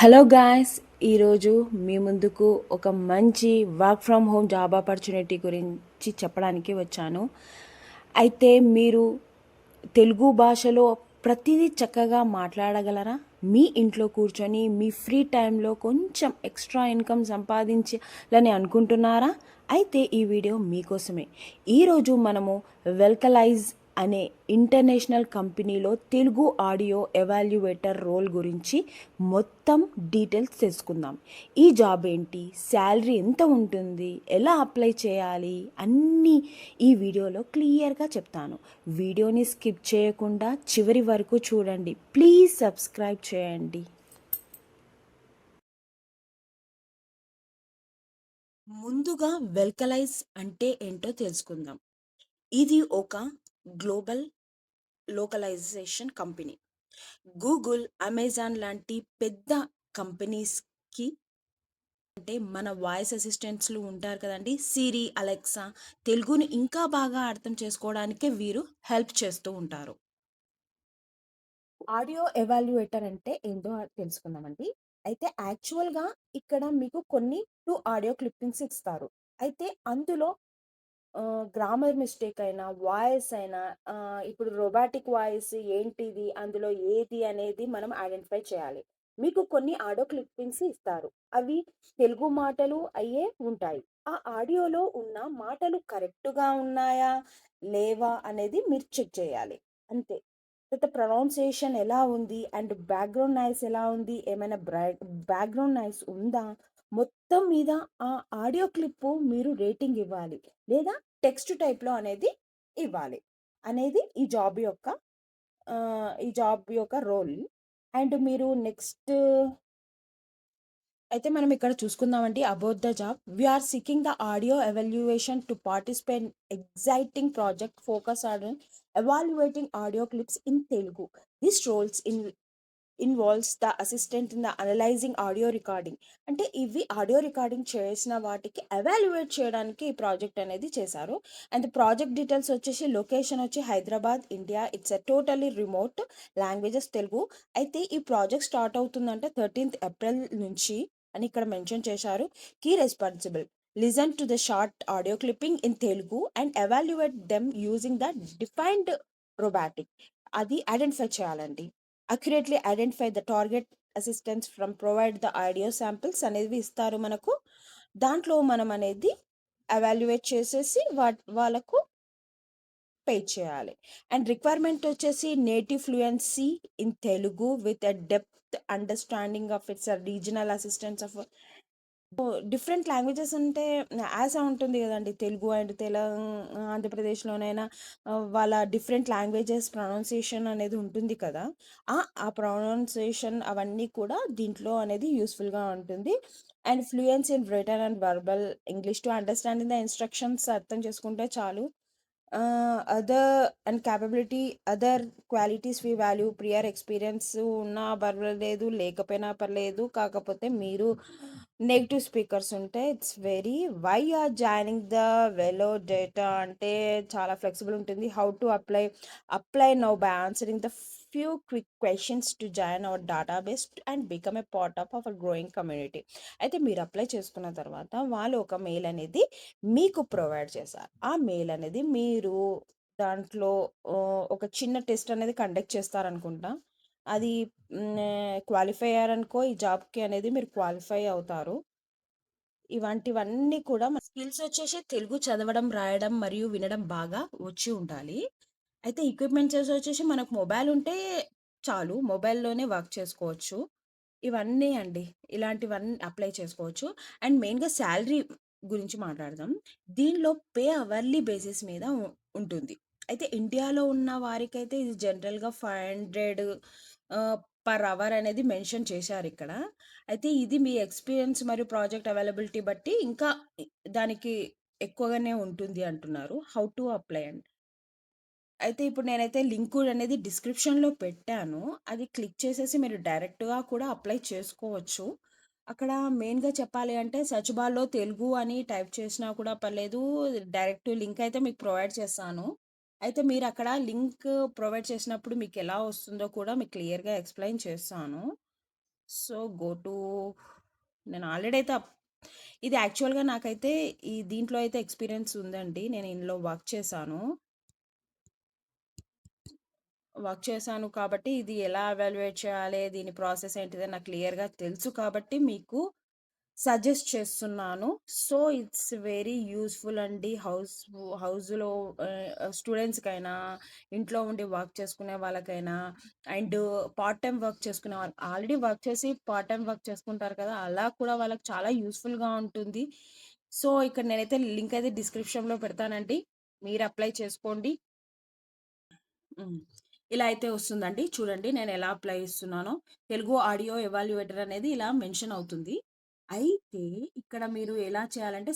Hello guys, ఈరోజు మీ ముందుకు ఒక మంచి work from home job opportunity గురించి చెప్పడానికి వచ్చాను. అయితే మీరు తెలుగు భాషలో ప్రతిదీ చక్కగా మాట్లాడగలరా? మీ ఇంట్లో కూర్చొని మీ ఫ్రీ టైంలో కొంచెం ఎక్స్ట్రా ఇన్కమ్ సంపాదించాలని అనుకుంటున్నారా? అయితే ఈ వీడియో మీకోసమే. ఈరోజు మనము వెల్కలైజ్ అనే ఇంటర్నేషనల్ కంపెనీలో తెలుగు ఆడియో ఎవాల్యుయేటర్ రోల్ గురించి మొత్తం డీటెయిల్స్ తెలుసుకుందాం. ఈ జాబ్ ఏంటి, శాలరీ ఎంత ఉంటుంది, ఎలా అప్లై చేయాలి అన్నీ ఈ వీడియోలో క్లియర్గా చెప్తాను. వీడియోని స్కిప్ చేయకుండా చివరి వరకు చూడండి. ప్లీజ్ సబ్స్క్రైబ్ చేయండి. ముందుగా వెల్కలైజ్ అంటే ఏంటో తెలుసుకుందాం. ఇది ఒక global localisation company. Google, Amazon లాంటి పెద్ద కంపెనీస్కి అంటే మన వాయిస్ అసిస్టెంట్స్లు ఉంటారు కదండి, సిరి, అలెక్సా, తెలుగుని ఇంకా బాగా అర్థం చేసుకోవడానికే వీరు హెల్ప్ చేస్తూ ఉంటారు. ఆడియో ఎవాల్యుయేటర్ అంటే ఏంటో తెలుసుకుందామండి. అయితే యాక్చువల్గా ఇక్కడ మీకు కొన్ని ఆడియో క్లిప్పింగ్స్ ఇస్తారు. అయితే అందులో గ్రామర్ మిస్టేక్ అయినా, వాయిస్ అయినా, ఇప్పుడు రోబాటిక్ వాయిస్ ఏంటిది, అందులో ఏది అనేది మనం ఐడెంటిఫై చేయాలి. మీకు కొన్ని ఆడియో క్లిప్పింగ్స్ ఇస్తారు. అవి తెలుగు మాటలు అయ్యే ఉంటాయి. ఆ ఆడియోలో ఉన్న మాటలు కరెక్ట్‌గా ఉన్నాయా? లేవా? అనేది మీరు చెక్ చేయాలి. అంతే. తర్వాత ప్రొనౌన్సియేషన్ ఎలా ఉంది? అండ్ బ్యాక్‌గ్రౌండ్ నాయిస్ ఎలా ఉంది? ఏమైనా బ్యాక్‌గ్రౌండ్ నాయిస్ ఉందా? మొత్తం మీద ఆ ఆడియో క్లిప్పు మీరు రేటింగ్ ఇవ్వాలి. లేదా టెక్స్ట్ టైప్‌లో అనేది ఇవ్వాలి. అనేది ఈ జాబ్ యొక్క రోల్. అండ్ మీరు నెక్స్ట్ అయితే మనం ఇక్కడ చూసుకుందామండి. About the job, we are seeking the audio evaluation to participate exciting project focus on evaluating audio clips in Telugu. This roles involves the assistant in the analysing audio recording. అంటే ఇవి audio recording చేసిన వాటికి evaluate చేయడానికి ఈ project అనేది చేశారు. And project details వచ్చేసి location వచ్చి Hyderabad, India. It's a totally remote, languages Telugu. అయితే ఈ ప్రాజెక్ట్ స్టార్ట్ అవుతుందంటే 13th ఏప్రిల్ నుంచి అని ఇక్కడ మెన్షన్ చేశారు. Key responsible listen to the short audio clipping in Telugu and evaluate them using the defined robotic. అది ఐడెంటిఫై చేయాలండి. Accurately identify the target assistants from provide the audio samples అనేవి ఇస్తారు మనకు. దాంట్లో మనం అనేది ఎవాల్యుయేట్ చేసేసి వాళ్ళకు పే చేయాలి. అండ్ రిక్వైర్మెంట్ వచ్చేసి native fluency in Telugu with a depth understanding of it's regional assistants of different languages అంటే యాస ఉంటుంది కదండి. తెలుగు అండ్ ఆంధ్రప్రదేశ్లోనైనా వాళ్ళ డిఫరెంట్ లాంగ్వేజెస్ ప్రొనౌన్సియేషన్ అనేది ఉంటుంది కదా. ఆ ప్రొనౌన్సియేషన్ అవన్నీ కూడా దీంట్లో అనేది యూస్ఫుల్గా ఉంటుంది. And fluence in written and verbal English to understanding the instructions అర్థం చేసుకుంటే చాలు. Other and capability, other qualities we value prior experience ఉన్నా పర్వాలేదు, లేకపోయినా పర్లేదు. కాకపోతే మీరు నెగిటివ్ స్పీకర్స్ ఉంటే it's very why are joining the velo data అంటే చాలా ఫ్లెక్సిబుల్ ఉంటుంది. How to apply now by answering the few quick questions to join our database and become a part of our growing community. అయితే మీరు apply చేసుకున్న తర్వాత వాళ్ళు ఒక mail అనేది మీకు ప్రొవైడ్ చేశారు. ఆ మెయిల్ అనేది మీరు దాంట్లో ఒక చిన్న టెస్ట్ అనేది కండక్ట్ చేస్తారనుకుంటా. అది క్వాలిఫై అయ్యారనుకో ఈ జాబ్కి అనేది మీరు క్వాలిఫై అవుతారు. ఇవంటివన్నీ కూడా మన స్కిల్స్ వచ్చేసి తెలుగు చదవడం, రాయడం మరియు వినడం బాగా వచ్చి ఉండాలి. అయితే ఎక్విప్మెంట్స్ వచ్చేసి మనకు మొబైల్ ఉంటే చాలు. మొబైల్‌లోనే వర్క్ చేసుకోవచ్చు. ఇవన్నీ అండి. ఇలాంటివన్నీ అప్లై చేసుకోవచ్చు. అండ్ మెయిన్‌గా శాలరీ గురించి మాట్లాడదాం. దీనిలో పే అవర్లీ బేసిస్ మీద ఉంటుంది. అయితే ఇండియాలో ఉన్న వారికైతే ఇది జనరల్‌గా 500 పర్ అవర్ అనేది మెన్షన్ చేశారిక్కడ. అయితే ఇది మీ ఎక్స్‌పీరియన్స్ మరియు ప్రాజెక్ట్ అవైలబిలిటీ బట్టి ఇంకా దానికి ఎక్కువగానే ఉంటుంది అంటున్నారు. హౌ టు అప్లై అండి. అయితే ఇప్పుడు నేనైతే లింకు అనేది డిస్క్రిప్షన్‌లో పెట్టాను. అది క్లిక్ చేసేసి మీరు డైరెక్ట్‌గా కూడా అప్లై చేసుకోవచ్చు. అక్కడ మెయిన్‌గా చెప్పాలి అంటే సెర్చ్ బార్‌లో తెలుగు అని టైప్ చేసినా కూడా పర్లేదు. డైరెక్ట్ లింక్ అయితే మీకు ప్రొవైడ్ చేస్తాను. అయితే మీరక్కడ లింక్ ప్రొవైడ్ చేసినప్పుడు మీకెలా వస్తుందో కూడా మీకు క్లియర్‌గా ఎక్స్‌ప్లెయిన్ చేస్తాను. సో, గో టు నేను ఆల్రెడీ అయితే ఇది యాక్చువల్‌గా నాకైతే ఈ దీంట్లో అయితే ఎక్స్‌పీరియన్స్ ఉందండి. నేను ఇందులో వర్క్ చేశాను కాబట్టి ఇది ఎలా ఎవాల్యుయేట్ చేయాలి, దీని ప్రాసెస్ ఏంటిదని నాకు క్లియర్‌గా తెలుసు కాబట్టి మీకు సజెస్ట్ చేస్తున్నాను. సో, ఇట్స్ వెరీ యూజ్‌ఫుల్ అండి. హౌస్‌లో స్టూడెంట్స్‌కైనా, ఇంట్లో ఉండి వర్క్ చేసుకునే వాళ్ళకైనా, అండ్ పార్ట్ టైమ్ వర్క్ చేసుకునే వాళ్ళు ఆల్రెడీ వర్క్ చేసి పార్ట్ టైమ్ వర్క్ చేసుకుంటారు కదా! అలా కూడా వాళ్ళకి చాలా యూజ్‌ఫుల్‌గా ఉంటుంది. సో, ఇక్కడ నేనైతే లింక్ అయితే డిస్క్రిప్షన్‌లో పెడతానండి. మీరు అప్లై చేసుకోండి. హ్మ్. ఇలా అయితే వస్తుందండి. చూడండి నేనెలా అప్లై చేస్తున్నానో. తెలుగు ఆడియో ఎవాల్యుయేటర్ అనేది ఇలా మెన్షన్ అవుతుంది. అయితే ఇక్కడ మీరు ఎలా చేయాలంటే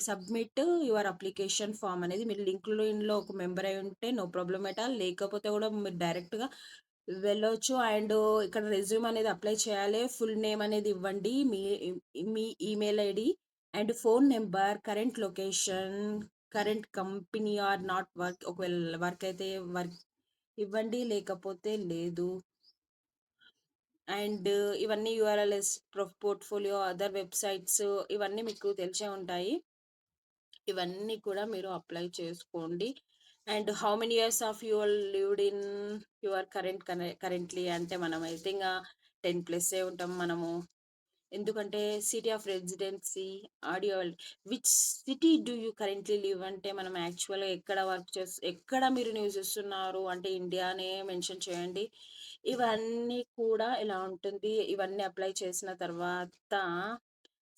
సబ్మిట్ యువర్ అప్లికేషన్ ఫార్మ్ అనేది మీరు లింక్డ్ఇన్‌లో ఒక మెంబర్ అయి ఉంటే నో ప్రాబ్లమ్ ఎట్ ఆల్. లేకపోతే కూడా మీరు డైరెక్ట్‌గా వెళ్ళొచ్చు. అండ్ ఇక్కడ రెజ్యూమ్ అనేది అప్లై చేయాలి. ఫుల్ నేమ్ అనేది ఇవ్వండి. మీ email ID and phone number, current location, current company or not work, ఒకవేళ వర్క్ అయితే వర్క్ ఇవ్వండి. లేకపోతే లేదు. అండ్ ఇవన్నీ యూఆర్ఎల్ఎస్ పోర్ట్ఫోలియో, అదర్ వెబ్‌సైట్స్ ఇవన్నీ మీకు తెలిసే ఉంటాయి. ఇవన్నీ కూడా మీరు అప్లై చేసుకోండి. And how many years of you lived in your currently అంటే మనమైతే ఇంగ 10 ప్లస్సే ఉంటాం మనము. ఎందుకంటే city of residency, audio which city do you currently live అంటే మనం యాక్చువల్‌గా ఎక్కడ మీరు నివసిస్తున్నారు అంటే ఇండియానే మెన్షన్ చేయండి. ఇవన్నీ కూడా ఇలా ఉంటుంది. ఇవన్నీ అప్లై చేసిన తర్వాత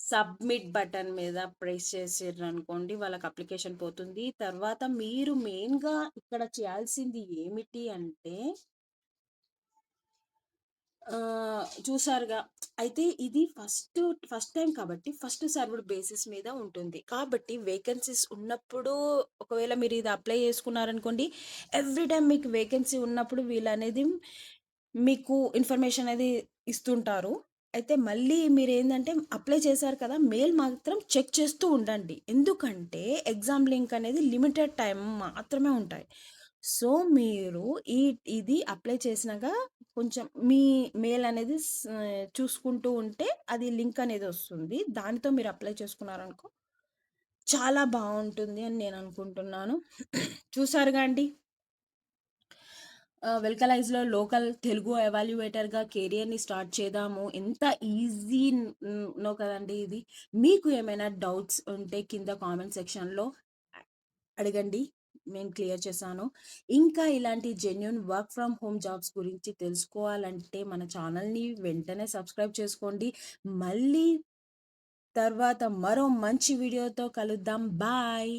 సబ్మిట్ బటన్ మీద ప్రెస్ చేసిర్రనుకోండి వాళ్ళకి అప్లికేషన్ పోతుంది. తర్వాత మీరు మెయిన్‌గా ఇక్కడ చేయాల్సింది ఏమిటి అంటే చూసారుగా. అయితే ఇది ఫస్ట్ టైమ్ కాబట్టి ఫస్ట్ సర్వ్డ్ బేసిస్ మీద ఉంటుంది. కాబట్టి వేకెన్సీస్ ఉన్నప్పుడు ఒకవేళ మీరు ఇది అప్లై చేసుకున్నారనుకోండి, ఎవ్రీ టైమ్ మీకు వేకెన్సీ ఉన్నప్పుడు వీళ్ళనేది మీకు ఇన్ఫర్మేషన్ అనేది ఇస్తుంటారు. అయితే మళ్ళీ మీరేందంటే అప్లై చేశారు కదా! మెయిల్ మాత్రం చెక్ చేస్తూ ఉండండి. ఎందుకంటే ఎగ్జామ్ లింక్ అనేది లిమిటెడ్ టైమ్ మాత్రమే ఉంటాయి. సో, మీరు ఈ ఇది అప్లై చేసినాక కొంచెం మీ మెయిల్ అనేది చూసుకుంటూ ఉంటే అది లింక్ అనేది వస్తుంది. దానితో మీరు అప్లై చేసుకున్నారనుకో చాలా బావుంటుంది అని నేను అనుకుంటున్నాను. చూసారుగా అండి. వెల్కలైజ్‌లో లోకల్ తెలుగు ఎవాల్యుయేటర్‌గా కెరియర్‌ని స్టార్ట్ చేద్దాము. ఎంత ఈజీ నో కదండీ ఇది. మీకు ఏమైనా డౌట్స్ ఉంటే కింద కామెంట్ సెక్షన్‌లో అ అడగండి. నేను క్లియర్ చేశాను. ఇంకా ఇలాంటి genuine work from home jobs గురించి తెలుసుకోవాలంటే మన ఛానల్‌ని వెంటనే సబ్స్క్రైబ్ చేసుకోండి. మళ్ళీ తర్వాత మరో మంచి వీడియోతో కలుద్దాం. బాయ్.